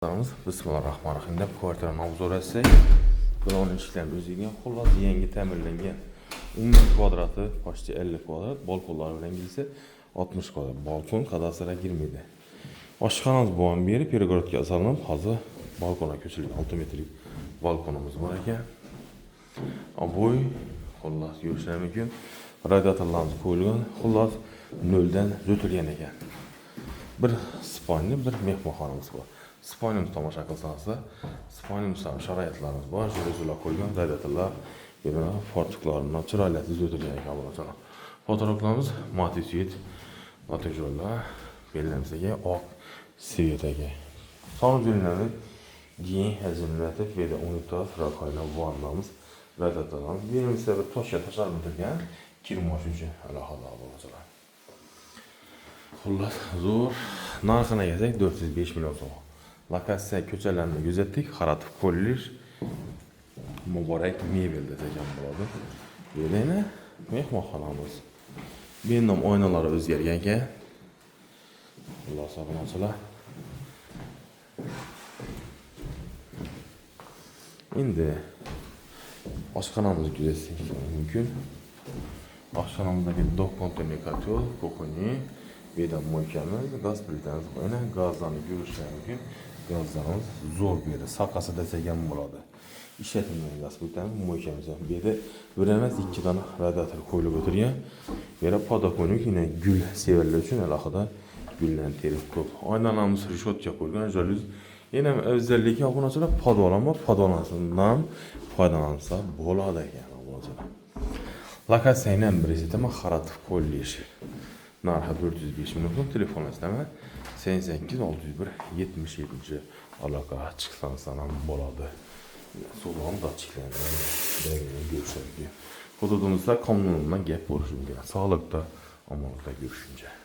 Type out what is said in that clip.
Bismillahirrahmanirrahim deb kvartirani obzorlasak, bularning ishlarini o'ziga xullas yangi ta'mirlangan. Umumiy kvadrati почти 50 kvadrat, balkonlar bilan kelsa 60 kvadrat. Balkon kadastrga girmaydi. Oshxonamiz bu ham beri Peregrodga asallanib, hozir balkonga ko'chirilgan 6 metrlik balkonimiz bor ekan. Aboy xullas ko'rishingiz mumkin. Radiatorlarimiz qo'yilgan, xullas noldan zo'tilgan ekan. Bir spalni, bir mehmonxonamiz bor. Spalnimizni tomosha qilsangiz, spalnimizda sharoitlarimiz bor, jo'razo'lar qo'ygan, radiatorlar, fortiklarni chiroyli zo'tilgan ekan bular. Fotoğraflarımız matiz yet, notajollar, bellamizga oq svetaga. Son ürünləri giyin hazırlanıb və də unitaz, rakoyna, vannamız, radiatorlarımız. Birimizdə bir toşya taşlarımız bitirgan, kirmoş üçün alohida bo'ladi. Xullas, zo'r. Narxına gəlsək 405 milyon so'm. Lokatsiya ko'chalarni kuzatdik, Xaratov kollej, Muborak mebel degan bo'ladi. Yana mehmonxonamiz. Benim oynalari o'zgargan ekan. Alloh sog'lamasinlar. Endi oshxonamizni kuzatsak mumkin. Oshxonamizdagi do'konda kotel, kuxonye, bedan mo'ykamiz, gaz plitamiz bor. Gazlarni ko'rishingiz mumkin. Gazlarimiz zo'r berdi. Saqasi desak ham bo'ladi. İşletilmeyen gaz plitamiz, mo'ykamiz ham berdi. Bir emas, 2 dona radiator qo'yilib o'tirgan. Yana podokonik yine gül severler uchun alohida guldan terib ko'p. Oynalarimiz reshotka qo'yilgan, jaluz. Yana o'zligi obunachilar podolama, podolanasidan foydalansa bo'ladi ekan obunachilar. Lokatsiyani ham bilasizmi, Xaratov kollej. Narxi 405 milyon so'm, telefonlaringizdan 88 601 77 aloqa chiqsangiz ham bo'ladi. So'lon datchiklarni görüşürüz. Hududumuzda kommunaldan gap bo'lishi mumkin. Sog'likda, omonlikda görüşünce.